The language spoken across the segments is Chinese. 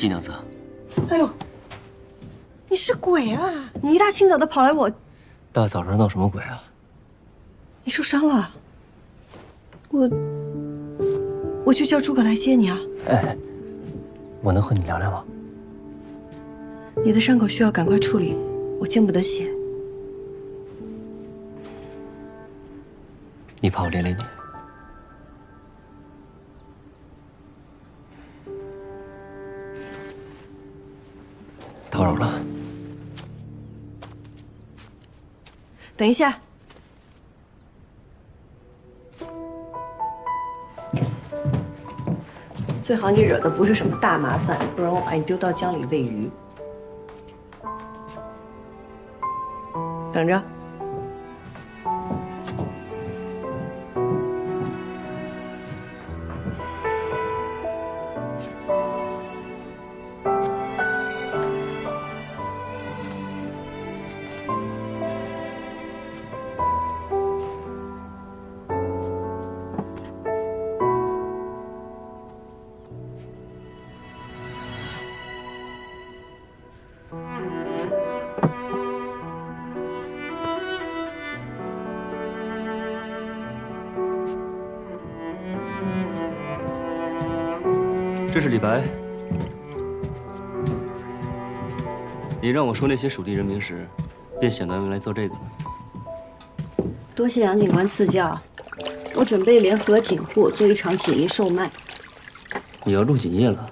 季娘子，哎呦，你是鬼啊！你一大清早的跑来我，大早上闹什么鬼啊？你受伤了？我去叫诸葛来接你啊！哎，我能和你聊聊吗？你的伤口需要赶快处理，我见不得血。你怕我连累你？叨扰了。等一下，最好你惹的不是什么大麻烦，不然我把你丢到江里喂鱼。等着。这是李白。你让我说那些蜀地人名时，便想到用来做这个了。多谢杨警官赐教，我准备联合警户做一场锦衣售卖。你要入锦业了？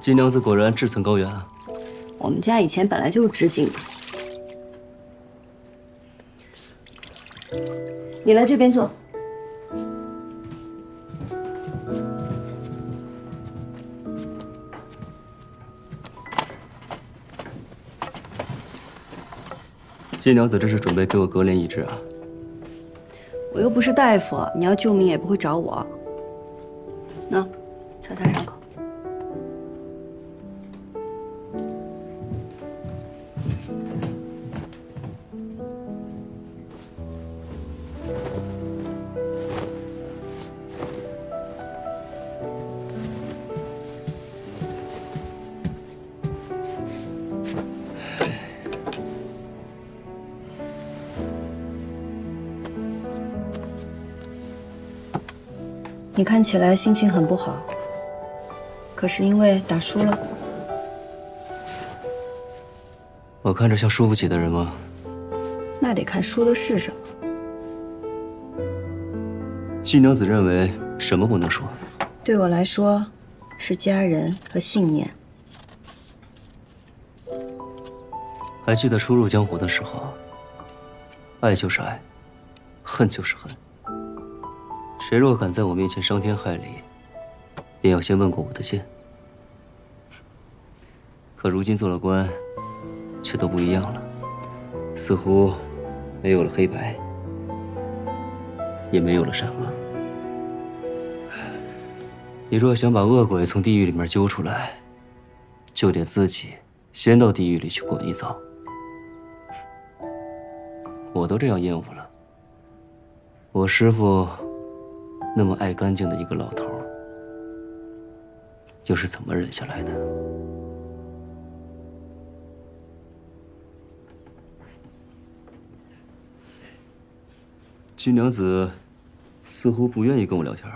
季娘子果然志存高远啊！我们家以前本来就是织锦的。你来这边坐。季娘子这是准备给我割连医治啊？我又不是大夫，你要救命也不会找我。那，擦擦伤口。你看起来心情很不好，可是因为打输了。我看着像输不起的人吗？那得看输的是什么。季娘子认为什么不能输？对我来说，是家人和信念。还记得初入江湖的时候，爱就是爱，恨就是恨。谁若敢在我面前伤天害理，便要先问过我的剑。可如今做了官，却都不一样了，似乎没有了黑白，也没有了善恶。你若想把恶鬼从地狱里面揪出来，就得自己先到地狱里去滚一遭。我都这样厌恶了，我师父那么爱干净的一个老头，又是怎么忍下来的？季娘子似乎不愿意跟我聊天。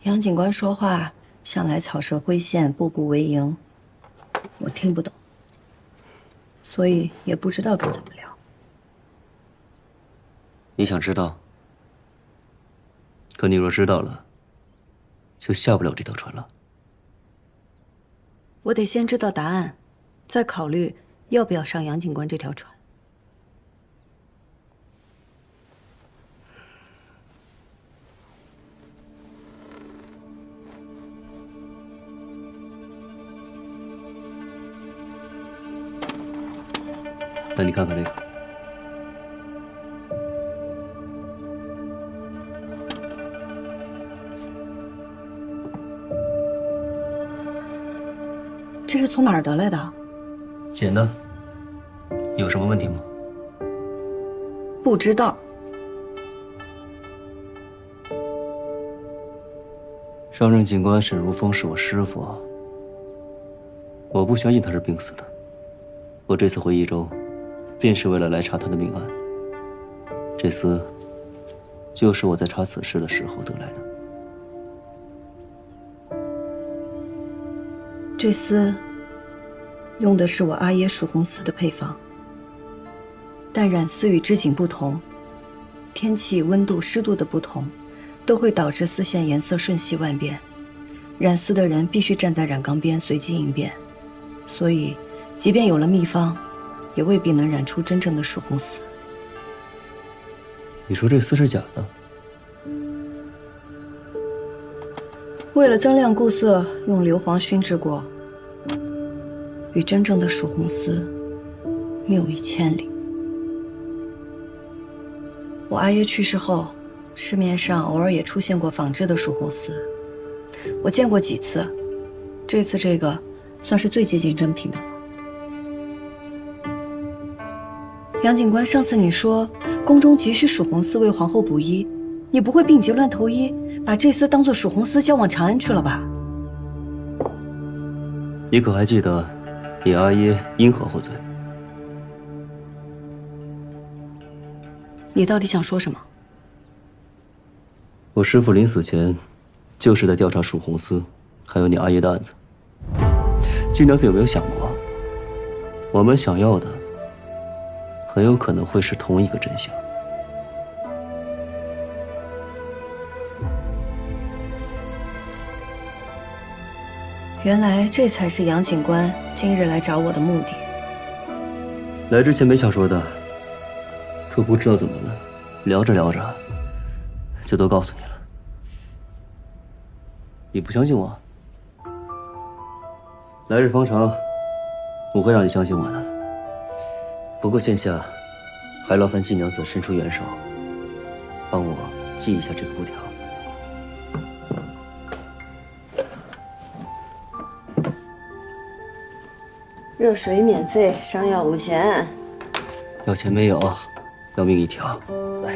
杨警官说话向来草蛇灰线，步步为营，我听不懂，所以也不知道该怎么聊。你想知道？可你若知道了，就下不了这条船了。我得先知道答案，再考虑要不要上杨警官这条船。那你看看这个。这是从哪儿得来的？捡的。有什么问题吗？不知道。上任警官沈如风是我师傅，我不相信他是病死的。我这次回益州，便是为了来查他的命案。这厮，就是我在查此事的时候得来的。这厮用的是我阿耶蜀红丝的配方，但染丝与织锦不同，天气、温度、湿度的不同，都会导致丝线颜色瞬息万变。染丝的人必须站在染缸边随机应变，所以，即便有了秘方，也未必能染出真正的蜀红丝。你说这丝是假的？为了增亮固色，用硫磺熏制过，与真正的蜀红丝谬于千里。我阿爷去世后，市面上偶尔也出现过仿制的蜀红丝，我见过几次，这次这个算是最接近真品的了。杨警官，上次你说宫中急需蜀红丝为皇后补衣，你不会病急乱投医，把这丝当作蜀红丝交往长安去了吧？你可还记得你阿耶因何获罪？你到底想说什么？我师父临死前，就是在调查蜀红丝，还有你阿爷的案子。金娘子有没有想过，我们想要的，很有可能会是同一个真相？原来这才是杨警官今日来找我的目的。来之前没想说的，可不知道怎么了，聊着聊着，就都告诉你了。你不相信我？来日方长，我会让你相信我的。不过现下，还劳烦季娘子伸出援手，帮我记一下这个布条。热水免费，伤药无钱。要钱没有，要命一条。来，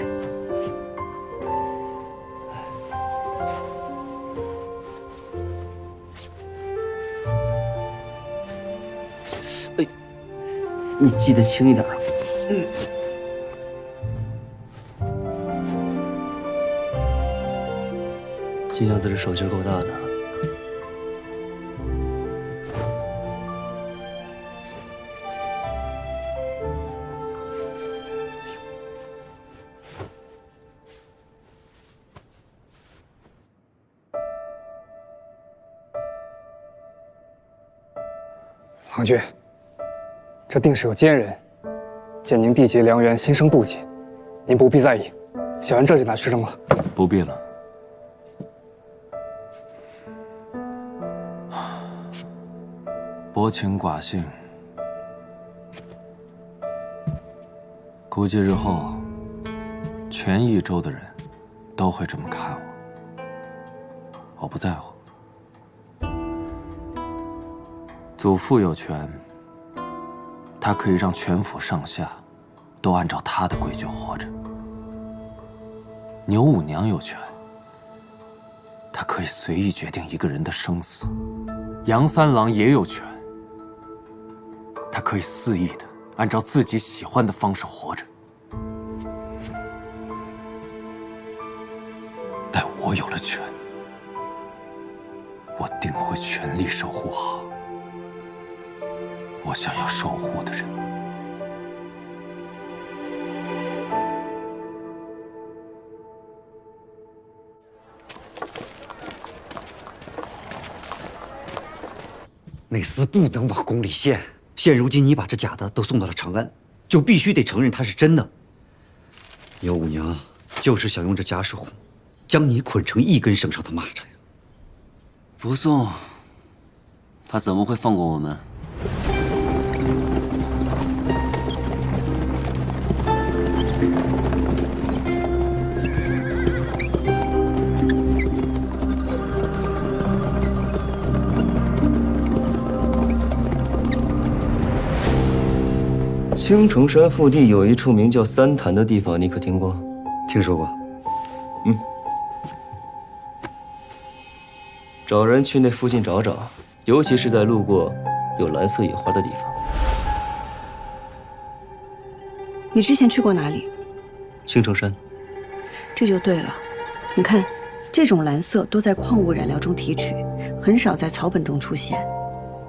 哎，你记得轻一点啊。季娘子这手劲够大的。郎君，这定是有奸人，见您缔结良缘，心生妒忌，您不必在意，小人这就拿去扔了。不必了。薄情寡性，估计日后全益州的人都会这么看我。我不在乎。祖父有权，他可以让全府上下都按照他的规矩活着。牛五娘有权，她可以随意决定一个人的生死。杨三郎也有权，他可以肆意的按照自己喜欢的方式活着。但我有了权，我定会全力守护好我想要守护的人。那厮不能往宫里献。现如今你把这假的都送到了长安，就必须得承认它是真的。牛五娘就是想用这家属，将你捆成一根绳上的蚂蚱呀！不送，他怎么会放过我们？青城山腹地有一处名叫三潭的地方，你可听过？听说过。找人去那附近找找，尤其是在路过有蓝色野花的地方。你之前去过哪里？青城山。这就对了。你看，这种蓝色都在矿物染料中提取，很少在草本中出现。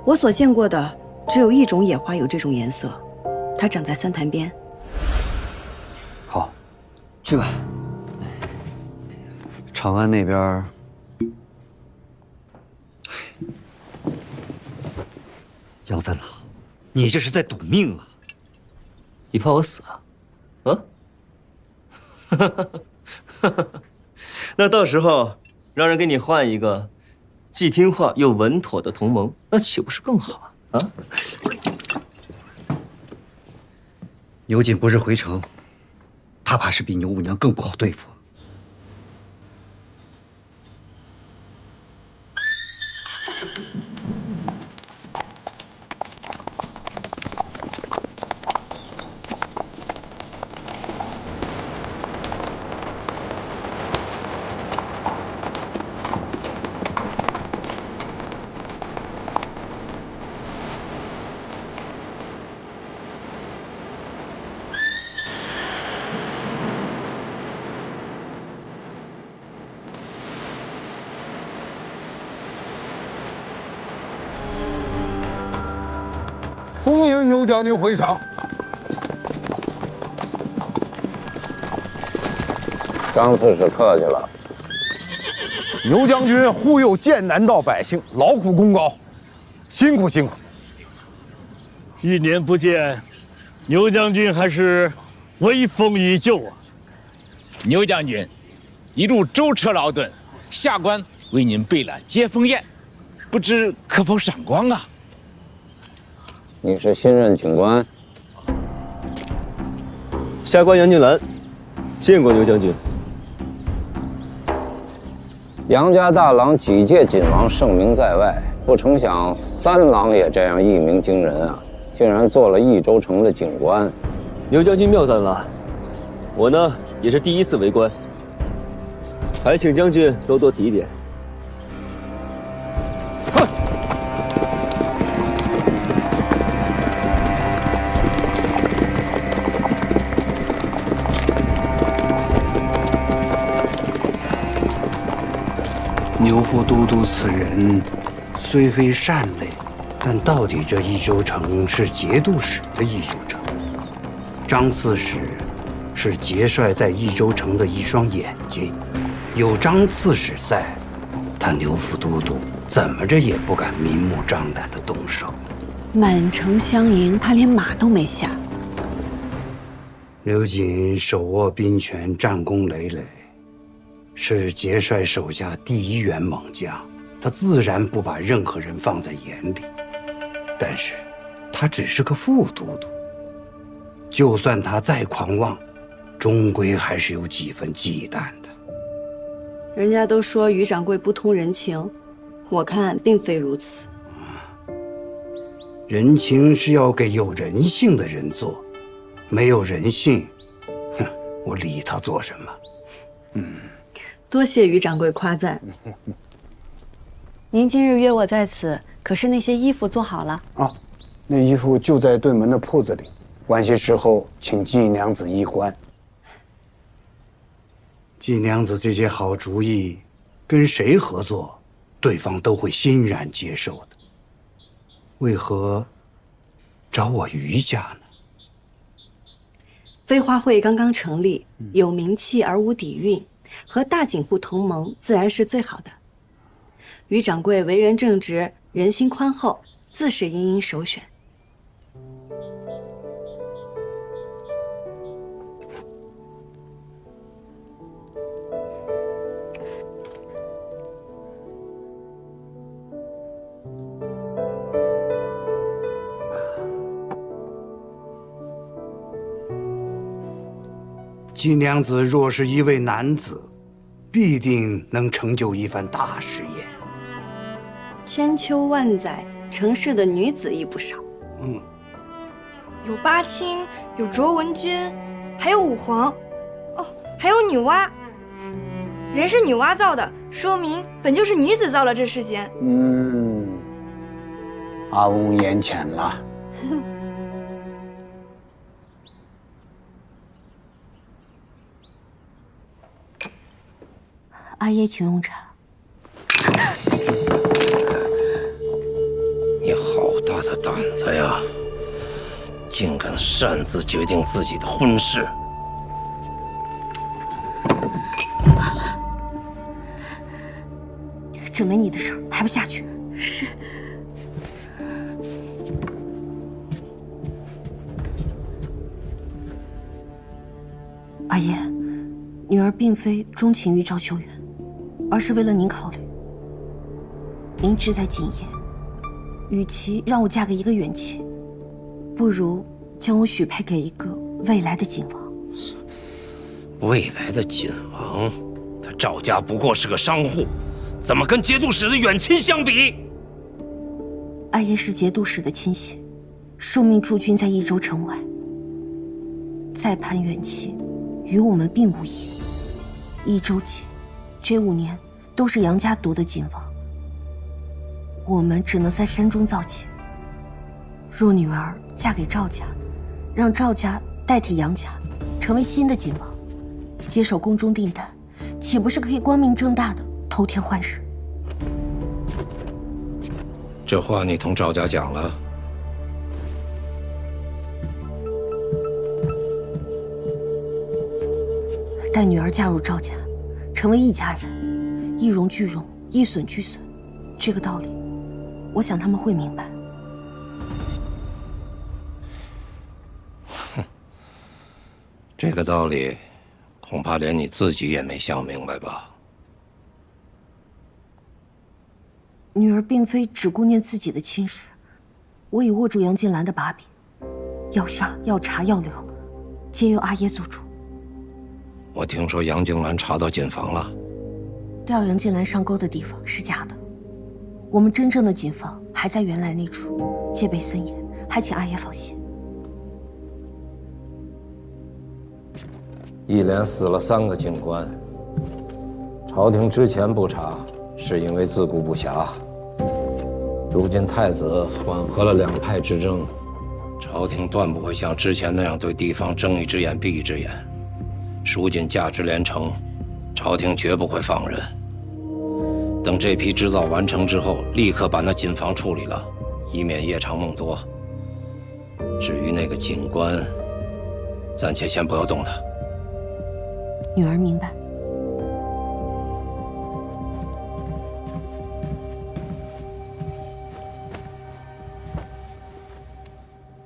我所见过的只有一种野花有这种颜色，它长在三潭边。好，去吧。长安那边，杨三郎，你这是在赌命啊！你怕我死啊？啊？那到时候让人给你换一个既听话又稳妥的同盟，那岂不是更好啊？牛瑾不是回城，他怕是比牛五娘更不好对付。欢迎牛将军回场。张刺史客气了。牛将军护佑剑南道百姓，劳苦功高，辛苦辛苦。1年不见，牛将军还是威风依旧啊！牛将军，一路舟车劳顿，下官为您备了接风宴，不知可否赏光啊？你是新任警官？下官杨静兰，见过牛将军。杨家大郎几届锦王盛名在外，不成想三郎也这样一鸣惊人啊！竟然做了益州城的警官。牛将军妙赞了，我呢也是第1次为官，还请将军多多提点。牛副都督此人虽非善类，但到底这益州城是节度使的益州城。张刺史是节帅在益州城的一双眼睛，有张刺史在，他牛副都督怎么着也不敢明目张胆地动手。满城相迎，他连马都没下。刘瑾手握兵权，战功累累，是节帅手下第1员猛将，他自然不把任何人放在眼里。但是，他只是个副都督，就算他再狂妄，终归还是有几分忌惮的。人家都说于掌柜不通人情，我看并非如此。人情是要给有人性的人做，没有人性，哼，我理他做什么？多谢于掌柜夸赞。您今日约我在此，可是那些衣服做好了？啊，那衣服就在对门的铺子里。晚些时候，请季娘子衣冠。季娘子这些好主意，跟谁合作，对方都会欣然接受的。为何找我于家呢？飞花会刚刚成立，有名气而无底蕴，和大景户同盟自然是最好的。于掌柜为人正直，人心宽厚，自是殷殷首选。季娘子若是一位男子，必定能成就一番大事业。千秋万载，成事的女子亦不少。有八卿，有卓文君，还有武皇，哦，还有女娲。人是女娲造的，说明本就是女子造了这世间。阿翁眼浅了。阿爷，请用茶。你好大的胆子呀！竟敢擅自决定自己的婚事！这没你的事儿，还不下去？是。阿爷，女儿并非钟情于赵秀远，而是为了您考虑。您志在锦业，与其让我嫁给一个远妻，不如将我许配给一个未来的锦王。未来的锦王，他赵家不过是个商户，怎么跟节度使的远亲相比？阿爷是节度使的亲信，受命驻军在益州城外，再攀远戚，与我们并无异。益州籍，这5年都是杨家夺的锦王，我们只能在山中造节。若女儿嫁给赵家，让赵家代替杨家，成为新的锦王，接手宫中订单，岂不是可以光明正大的偷天换日？这话你同赵家讲了？待女儿嫁入赵家，成为一家人，一荣俱荣，一损俱损，这个道理，我想他们会明白。这个道理，恐怕连你自己也没想明白吧？女儿并非只顾念自己的亲事，我已握住杨金兰的把柄，要杀要查要留，皆由阿爷做主。我听说杨静兰查到锦房了，调杨金兰上钩的地方是假的，我们真正的锦房还在原来那处，戒备森严，还请阿爷放心。一连死了3个军官，朝廷之前不查，是因为自顾不暇。如今太子缓和了2派之争，朝廷断不会像之前那样对地方睁一只眼闭一只眼。蜀锦价值连城，朝廷绝不会放任。等这批织造完成之后，立刻把那锦房处理了，以免夜长梦多。至于那个锦官，暂且先不要动他。女儿明白。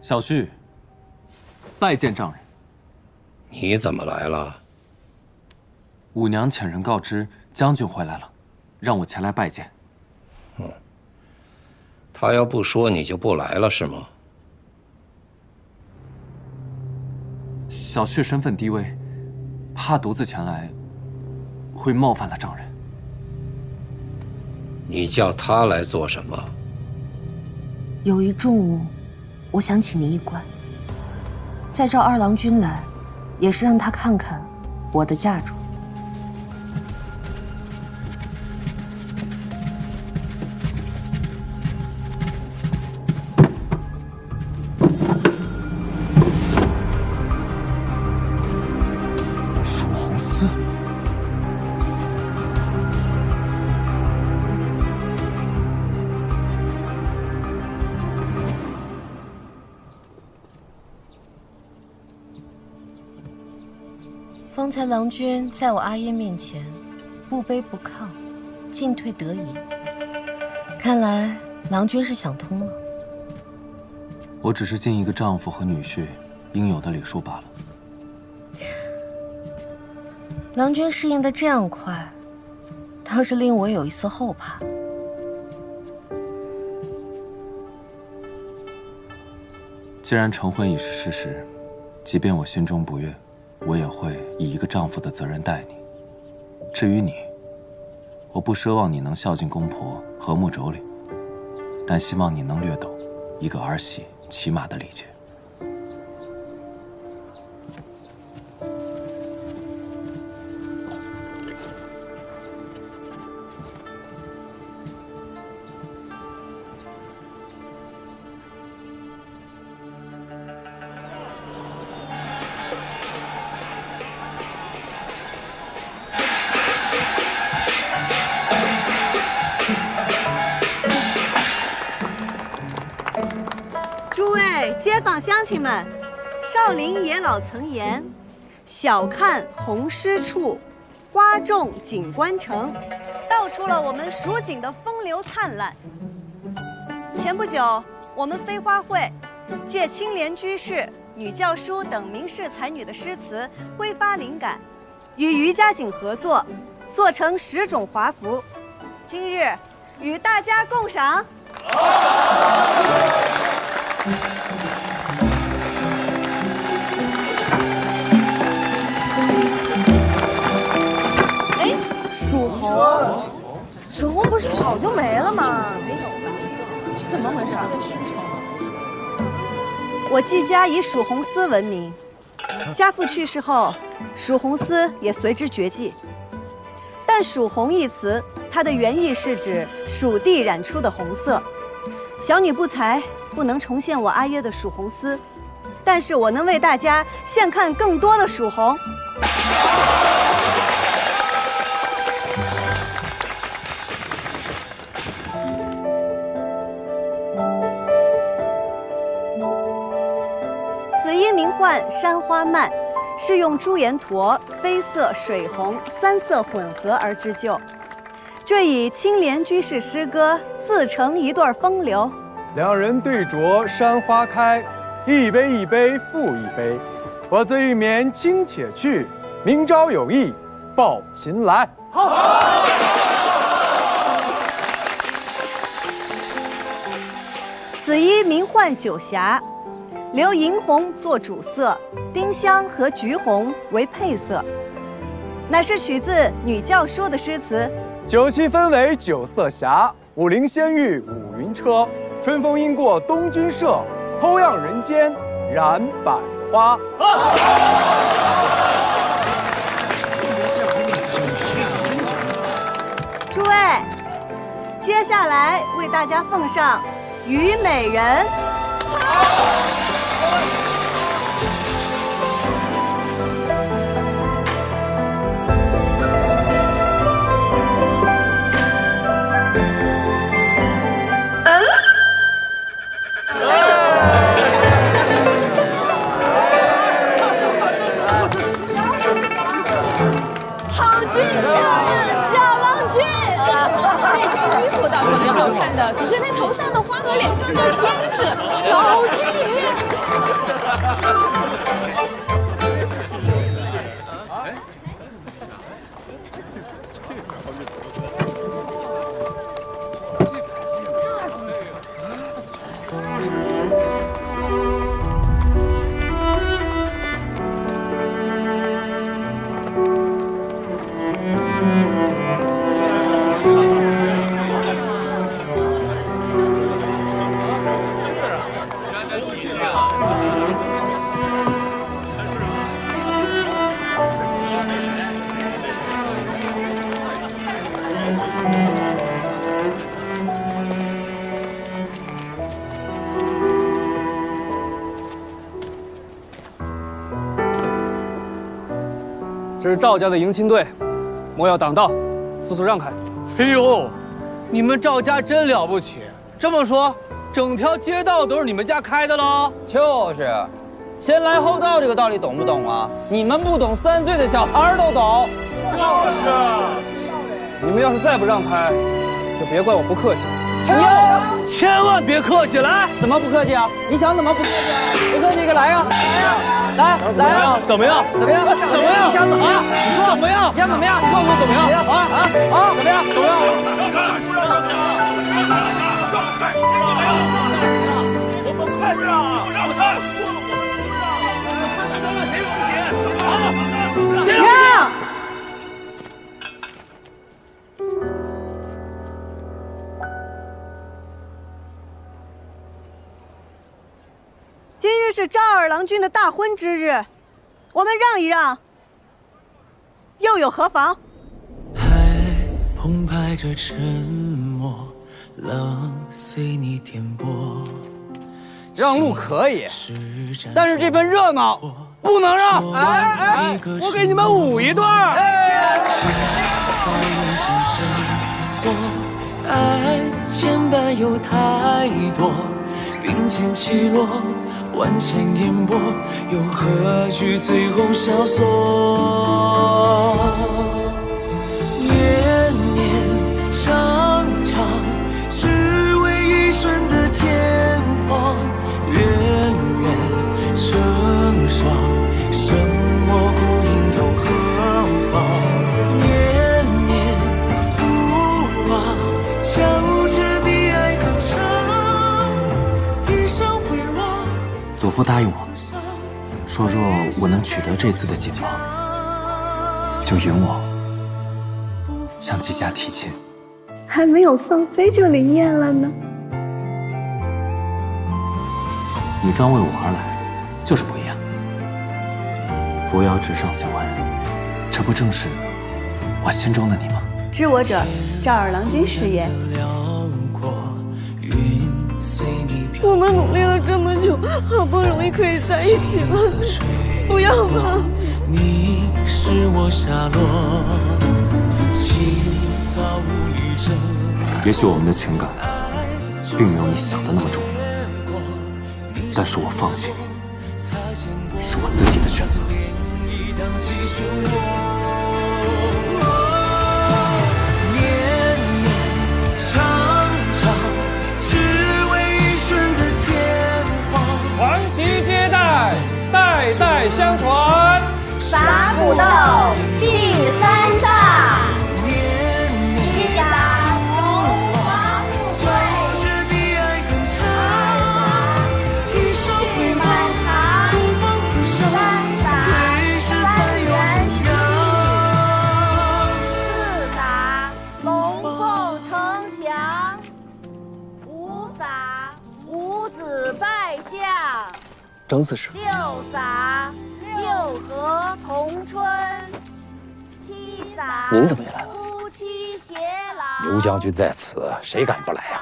小婿，拜见丈人。你怎么来了？五娘遣人告知将军回来了，让我前来拜见。他要不说，你就不来了是吗？小婿身份低微，怕独自前来会冒犯了丈人。你叫他来做什么？有一重务，我想请您一官。再召2郎君来，也是让他看看我的嫁妆。蜀红丝。方才郎君在我阿耶面前不卑不亢，进退得宜，看来郎君是想通了。我只是尽一个丈夫和女婿应有的礼数罢了。郎君适应得这样快，倒是令我有一丝后怕。既然成婚已是事实，即便我心中不悦，我也会以一个丈夫的责任待你。至于你，我不奢望你能孝敬公婆、和睦妯娌，但希望你能略懂一个儿媳起码的礼节。诸位街坊乡亲们，少林爷老曾言：“小看红湿处，花重锦官城”，道出了我们蜀锦的风流灿烂。前不久，我们飞花会借青莲居士、女教书等名士才女的诗词，挥发灵感，与余家锦合作，做成10种华服。今日与大家共赏。哎，蜀红，蜀红不是早就没了吗？没有了，怎么回事？我季家以蜀红丝闻名，家父去世后，蜀红丝也随之绝迹。但蜀红一词，它的原意是指蜀地染出的红色。小女不才，不能重现我阿耶的蜀红丝，但是我能为大家现看更多的蜀红。此衣名唤山花蔓，是用朱颜驼、绯色、水红3色混合而织就。这以青莲居士诗歌自成一段风流。两人对酌山花开，一杯一杯复一杯。我自玉眠卿且去，明朝有意抱琴来。此衣名唤九霞，留银红做主色，丁香和橘红为配色，乃是取自女教书的诗词。酒席分为9色霞，武陵仙域五云车。春风因过东君社，偷样人间染百花。诸位，接下来为大家奉上《虞美人》。只是那头上的花和脸上的胭脂，老天爷！这是赵家的迎亲队，莫要挡道，速速让开。哎呦，你们赵家真了不起！这么说，整条街道都是你们家开的喽？就是，先来后到这个道理懂不懂啊？你们不懂，3岁的小孩都懂。就是，你们要是再不让开，就别怪我不客气。哟，千万别客气！来，怎么不客气啊？你想怎么不客气啊？不客气，来呀，来呀，怎么样？怎么样？怎么样？你想怎么样？你说怎么样？你想怎么样？你告诉我怎么样？怎么样？怎么样？我们快让！让开！让！今日是赵二郎君的大婚之日，我们让一让，又有何妨？海澎湃着沉默，浪随你颠簸。让路可以，但是这份热闹不能让。我给你们舞一段。在人生牵绊有太多，并肩起落，万千烟波，又何惧最后萧索？年年常常，只为一瞬的天荒，远远成双，生我孤影又何妨？念念不忘，交织比爱更长，一生回望。祖父答应我，说若我能取得这次的锦王，就允我向季家提亲。还没有放飞就灵验了呢。你专为我而来，就是不一样。扶摇直上9万，这不正是我心中的你吗？知我者，赵二郎君是也。我们努力了这么久，好不容易可以在一起了，不要吧！你是我下落，情早无力争。也许我们的情感并没有你想的那么重，但是我放弃你，是我自己的选择。黄旗接待，代代相传。撒古豆第3上，一打龙华富贵，一去满堂，三打3元4打龙凤呈祥，5撒五子拜相。张四师6撒六合同春，7撒您怎么也来了？夫妻偕老。牛将军在此，谁敢不来呀？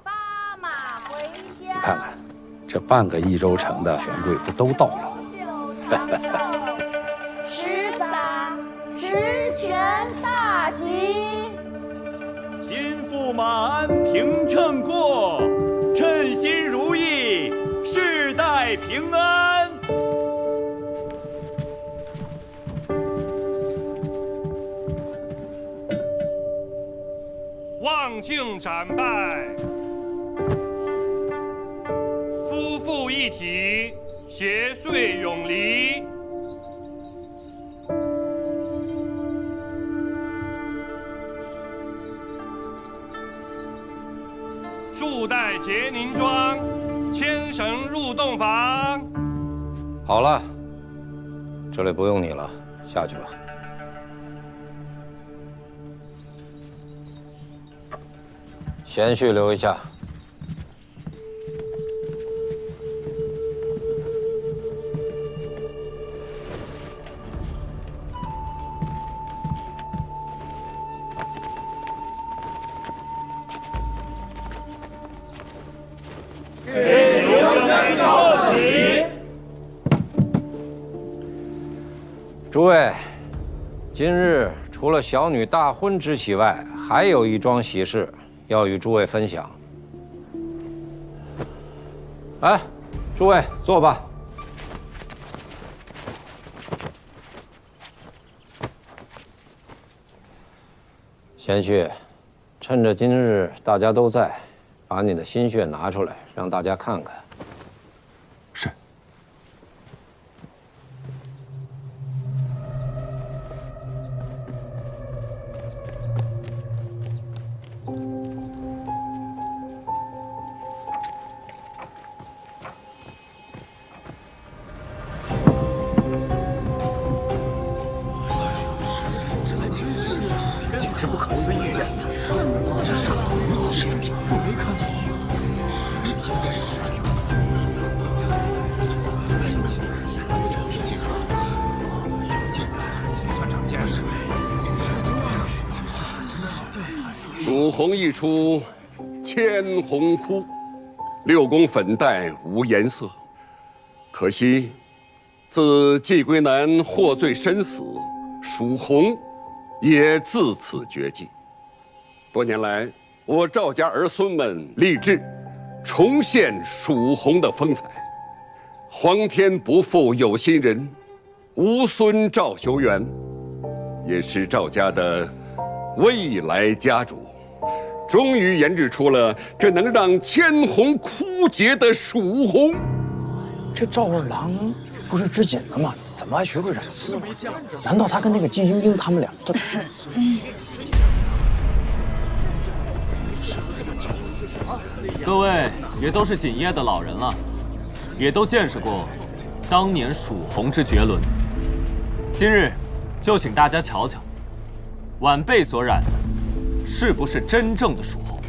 八马回家。你看看，这半个益州城的权贵不都到了？ 10撒十全大吉。心腹马鞍平秤过，称心如意，世代平安。望庆斩拜，夫妇一体，携岁永离。束带结凝妆，牵绳入洞房。好了，这里不用你了，下去吧。贤婿留一下。给刘将军报喜。诸位，今日除了小女大婚之喜外，还有一桩喜事要与诸位分享。哎，诸位坐吧。贤婿，趁着今日大家都在，把你的心血拿出来，让大家看看。是。简直不可思议！这是如此水平，我没看错。蜀红一出，千红枯，6宫粉黛无颜色。可惜，自季归南获罪身死，蜀红也自此绝迹。多年来，我赵家儿孙们立志重现蜀红的风采。皇天不负有心人，吾孙赵修元也是赵家的未来家主，终于研制出了这能让千红枯竭的蜀红。这赵二郎不是织锦的吗？怎么还学会染丝了？难道他跟那个金英英他们俩这？各位也都是锦业的老人了，也都见识过当年蜀红之绝伦。今日就请大家瞧瞧，晚辈所染的是不是真正的蜀红？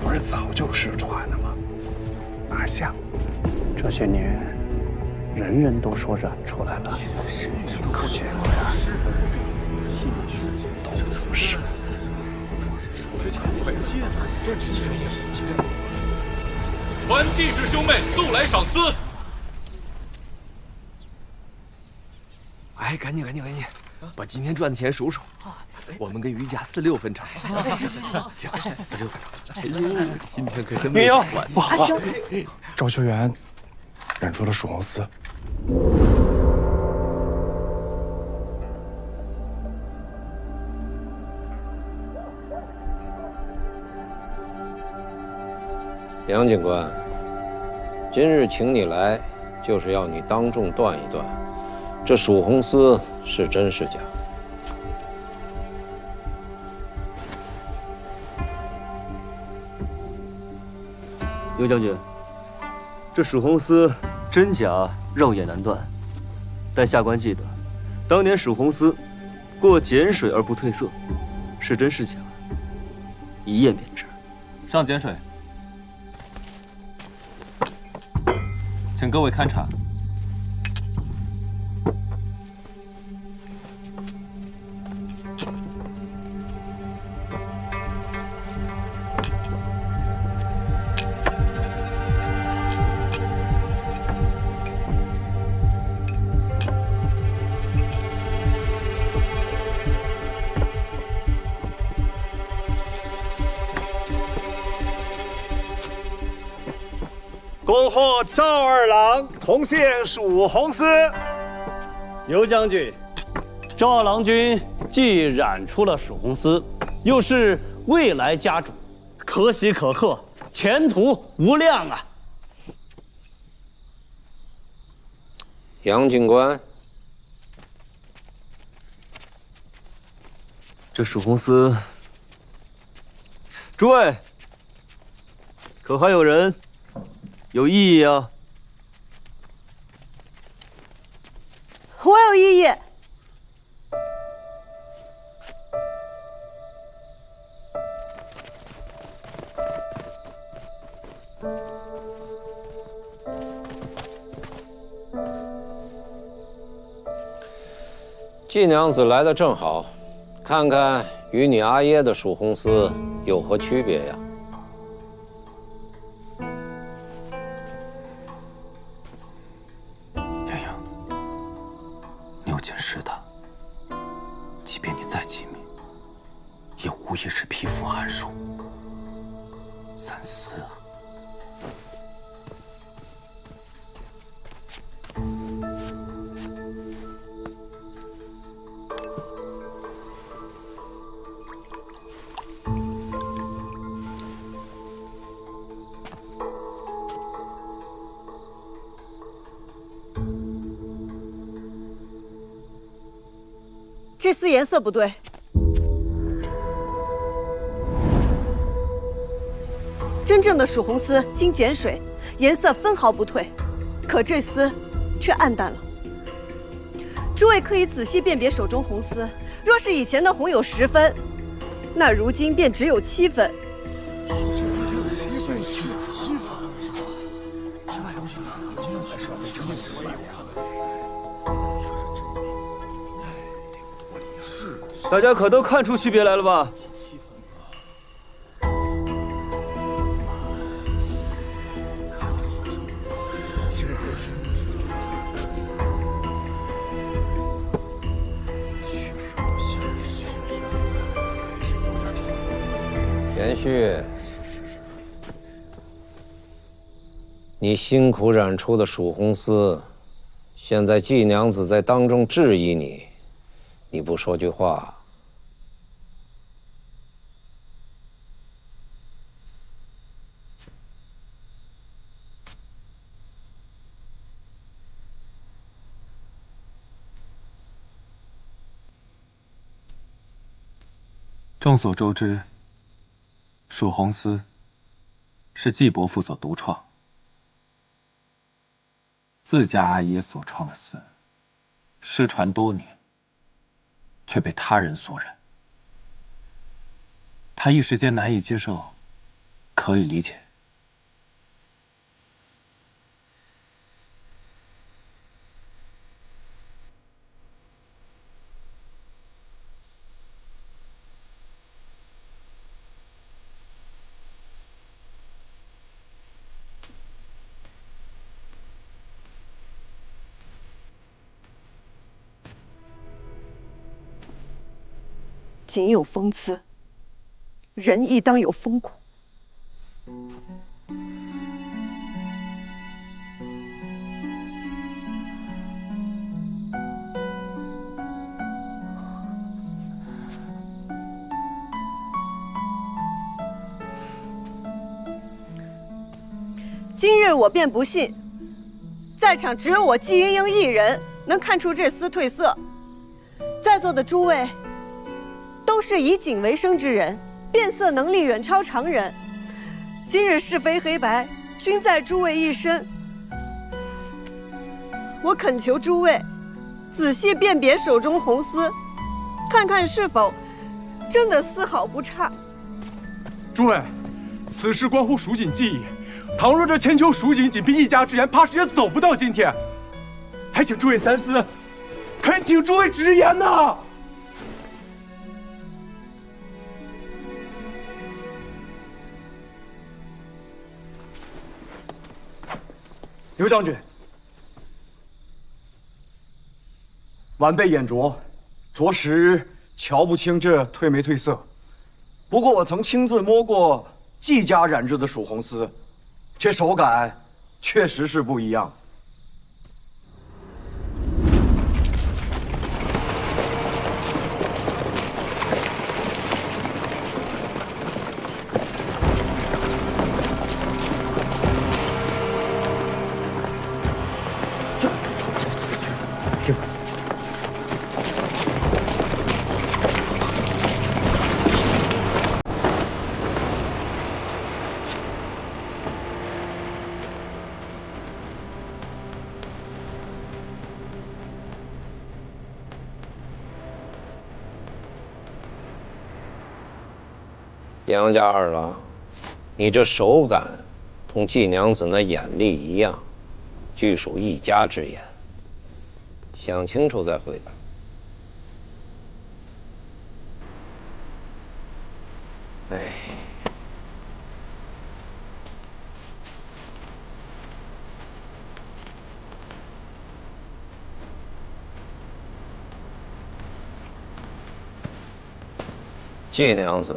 不是早就失传了吗？哪像？这些年，人人都说染出来了，可结果呀，都不是。传进士兄妹速来赏赐！哎，赶紧，把今天赚的钱数数，我们跟于家46分成。行，46分成。哎呦，今天可真没少赚。不好了，赵修元染出了蜀红丝。杨警官，今日请你来，就是要你当众断一断，这蜀红丝是真是假？牛将军，这蜀红丝真假肉眼难断，但下官记得，当年蜀红丝过碱水而不褪色，是真是假，一验便知。上碱水。请各位勘察。恭贺赵二郎重现蜀红丝。牛将军，赵二郎君既染出了蜀红丝，又是未来家主，可喜可贺，前途无量啊！杨警官，这蜀红丝，诸位，可还有人有异议啊？我有异议。季娘子来的正好，看看与你阿耶的蜀红丝有何区别呀？牛锦是的，即便你再机密，也无疑是匹夫寒暑。三思啊！这丝颜色不对，真正的蜀红丝经碱水，颜色分毫不褪，可这丝却暗淡了。诸位可以仔细辨别手中红丝，若是以前的红有10分，那如今便只有7分。大家可都看出区别来了吧？延续，你辛苦染出的蜀红丝，现在季娘子在当众质疑你，你不说句话，众所周知，蜀红丝是季伯父所独创，自家阿爷所创的丝，失传多年，却被他人所染。他一时间难以接受，可以理解。锦有风姿，人亦当有风骨。今日我便不信，在场只有我季莺莺一人能看出这丝褪色，在座的诸位都是以锦为生之人，辨色能力远超常人。今日是非黑白均在诸位一身，我恳求诸位仔细辨别手中红丝，看看是否真的丝毫不差。诸位，此事关乎蜀锦技艺，倘若这千秋蜀锦仅凭一家之言，怕是也走不到今天。还请诸位三思，恳请诸位直言呐！刘将军，晚辈眼拙，着实瞧不清这褪没褪色。不过我曾亲自摸过季家染制的蜀红丝，这手感确实是不一样。师傅，杨家二郎，你这手感同季娘子那眼力一样，俱属一家之言。想清楚再回答。哎，季娘子，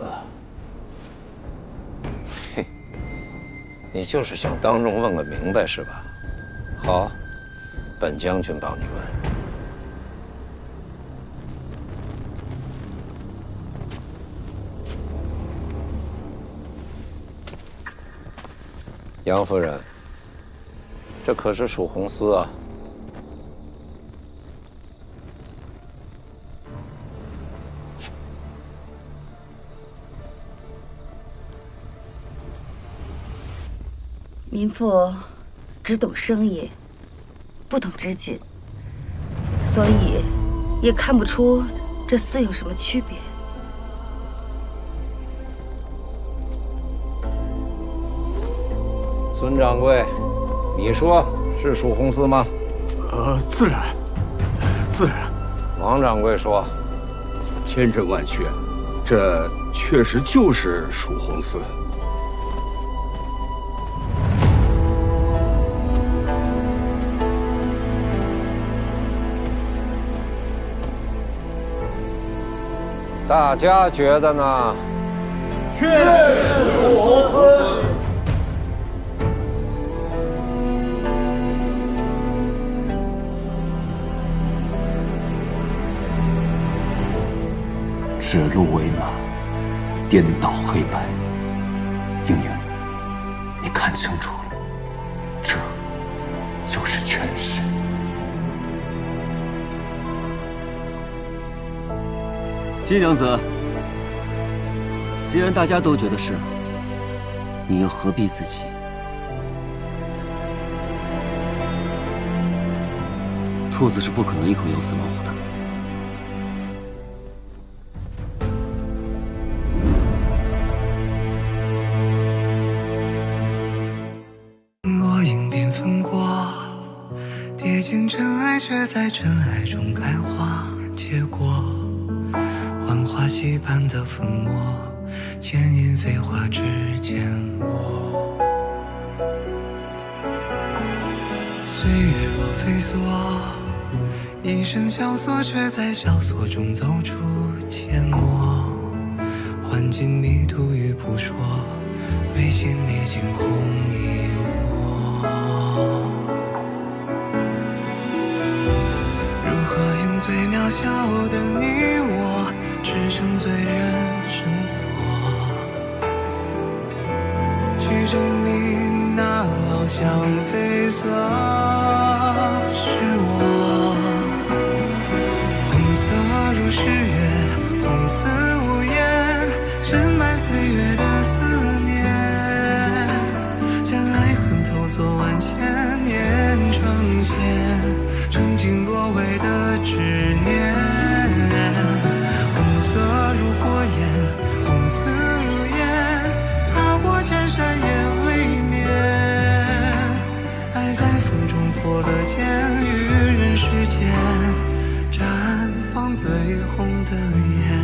嘿，你就是想当众问个明白是吧？好，本将军帮你问。杨夫人，这可是蜀红丝啊！民妇只懂生意，不懂织锦，所以也看不出这丝有什么区别。孙掌柜，你说是蜀红丝吗？自然，自然。王掌柜说，千真万确，这确实就是蜀红丝。大家觉得呢？确是属红丝。指鹿为马，颠倒黑白。应云，你看清楚了，这就是权势。金娘子，既然大家都觉得是，你又何必自欺？兔子是不可能一口咬死老虎的。落英缤纷过，跌进尘埃，却在尘埃中开花结果。浣花溪畔的粉末，牵引飞花之间落。岁月若飞梭，一身萧索，却在萧索中走出阡陌。换尽迷途与扑朔，为心里惊鸿一抹。如何用最渺小的你我，支撑最人生锁，去证明那翱翔绯色是我。红色如诗月，红丝无言，深埋岁月的思念，将爱恨投作万千年，呈现曾经落位的执念。红色如火焰，红丝如烟，踏过千山也未眠。爱在风中破了茧，于人世间绽放最红的颜。